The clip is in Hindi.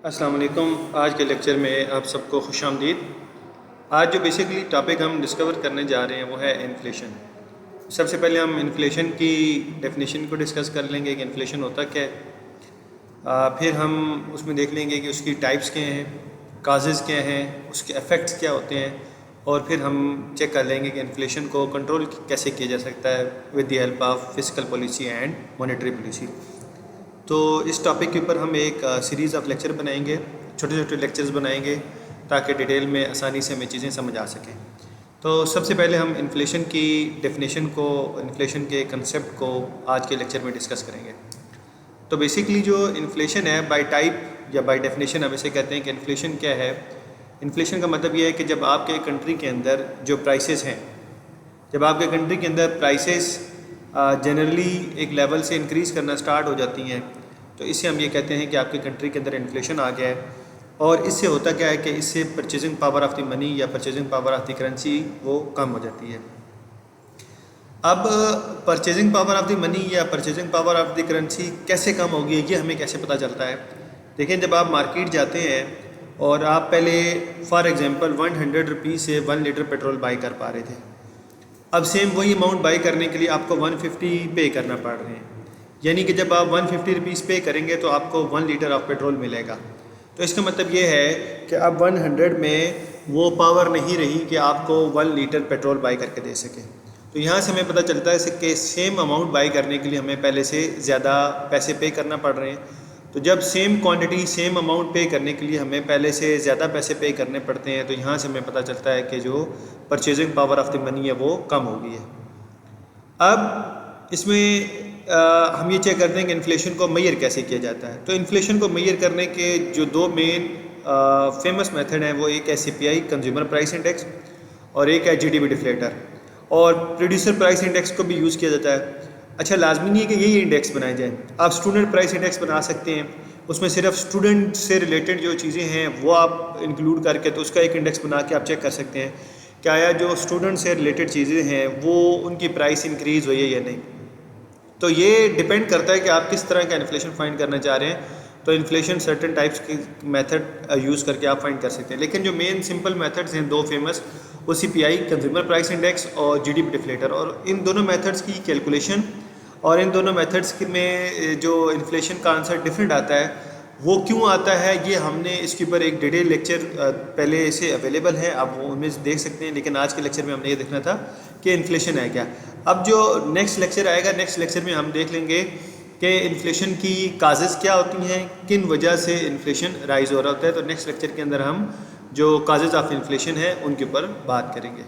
अस्सलाम वालेकुम। आज के लेक्चर में आप सबको खुशामदीद। आज जो बेसिकली टॉपिक हम डिस्कवर करने जा रहे हैं वो है इन्फ्लेशन। सबसे पहले हम इन्फ्लेशन की डेफिनेशन को डिस्कस कर लेंगे कि इन्फ्लेशन होता क्या है। फिर हम उसमें देख लेंगे कि उसकी टाइप्स क्या हैं, काजेज़ क्या हैं, उसके इफ़ेक्ट्स क्या होते हैं, और फिर हम चेक कर लेंगे कि इन्फ्लेशन को कंट्रोल कैसे किया जा सकता है with the help of fiscal policy and monetary policy. तो इस टॉपिक के ऊपर हम एक सीरीज़ ऑफ लेक्चर बनाएंगे, छोटे छोटे लेक्चर्स बनाएंगे ताकि डिटेल में आसानी से हमें चीज़ें समझ आ सकें। तो सबसे पहले हम इन्फ्लेशन की डेफिनेशन को, इन्फ्लेशन के कंसेप्ट को आज के लेक्चर में डिस्कस करेंगे। तो बेसिकली जो इन्फ्लेशन है बाय टाइप या बाय डेफिनेशन हम इसे कहते हैं कि इन्फ्लेशन क्या है। इन्फ्लेशन का मतलब ये है कि जब आपके कंट्री के अंदर जो प्राइसेस हैं, जब आपके कंट्री के अंदर प्राइसेस जनरली एक लेवल से इंक्रीज़ करना स्टार्ट हो जाती हैं, तो इससे हम ये कहते हैं कि आपके कंट्री के अंदर इन्फ्लेशन आ गया है। और इससे होता क्या है कि इससे purchasing power of the money या purchasing power of the currency वो कम हो जाती है। अब purchasing power of the money या purchasing power of the currency कैसे कम होगी, ये हमें कैसे पता चलता है। देखिए, जब आप मार्केट जाते हैं और आप पहले फॉर एग्ज़ाम्पल 100 रुपीज़ से 1 लीटर पेट्रोल बाई कर पा रहे थे, अब सेम वही अमाउंट बाई करने के लिए आपको 150 पे करना पड़ रहे हैं। यानी कि जब आप 150 रुपीज़ पे करेंगे तो आपको 1 लीटर ऑफ पेट्रोल मिलेगा। तो इसका मतलब ये है कि अब 100 में वो पावर नहीं रही कि आपको 1 लीटर पेट्रोल बाई करके दे सके। तो यहाँ से हमें पता चलता है कि सेम अमाउंट बाई करने के लिए हमें पहले से ज़्यादा पैसे पे करना पड़ रहे हैं। तो जब सेम क्वांटिटी सेम अमाउंट पे करने के लिए हमें पहले से ज़्यादा पैसे पे करने पड़ते हैं, तो यहाँ से हमें पता चलता है कि जो purchasing power of the money है वो कम हो गई है। अब इसमें हम ये चेक करते हैं कि इन्फ्लेशन को मेजर कैसे किया जाता है। तो इन्फ्लेशन को मेजर करने के जो दो मेन फेमस मेथड हैं वो एक है CPI कंज्यूमर प्राइस इंडेक्स और एक है GDP डिफ्लेटर, और प्रोड्यूसर प्राइस इंडेक्स को भी यूज़ किया जाता है। अच्छा, लाजमी नहीं है कि यही इंडेक्स बनाए जाएँ। आप स्टूडेंट प्राइस इंडेक्स बना सकते हैं, उसमें सिर्फ स्टूडेंट से रिलेटेड जो चीज़ें हैं वो आप इंक्लूड करके तो उसका एक इंडेक्स बना के आप चेक कर सकते हैं क्या आया जो स्टूडेंट से रिलेटेड चीज़ें हैं वो उनकी प्राइस इंक्रीज़ हुई है या नहीं। तो ये डिपेंड करता है कि आप किस तरह का इन्फ्लेशन फाइंड करना चाह रहे हैं। तो इन्फ्लेशन सर्टेन टाइप्स की मेथड यूज़ करके आप फाइंड कर सकते हैं, लेकिन जो मेन सिंपल मेथड्स हैं दो फेमस, वो CPI कंज्यूमर प्राइस इंडेक्स और GDP डिफ्लेटर। और इन दोनों मेथड्स की कैलकुलेशन और इन दोनों मेथड्स में जो इन्फ्लेशन का आंसर डिफरेंट आता है वो क्यों आता है, ये हमने इसके ऊपर एक डिटेल लेक्चर पहले से अवेलेबल है, आप वो उनमें देख सकते हैं। लेकिन आज के लेक्चर में हमने ये देखना था कि इन्फ्लेशन है क्या। अब जो नेक्स्ट लेक्चर आएगा, नेक्स्ट लेक्चर में हम देख लेंगे कि इन्फ्लेशन की काजेज़ क्या होती हैं, किन वजह से इन्फ्लेशन राइज हो रहा होता है। तो नेक्स्ट लेक्चर के अंदर हम जो काजेज़ ऑफ इन्फ्लेशन है उनके ऊपर बात करेंगे।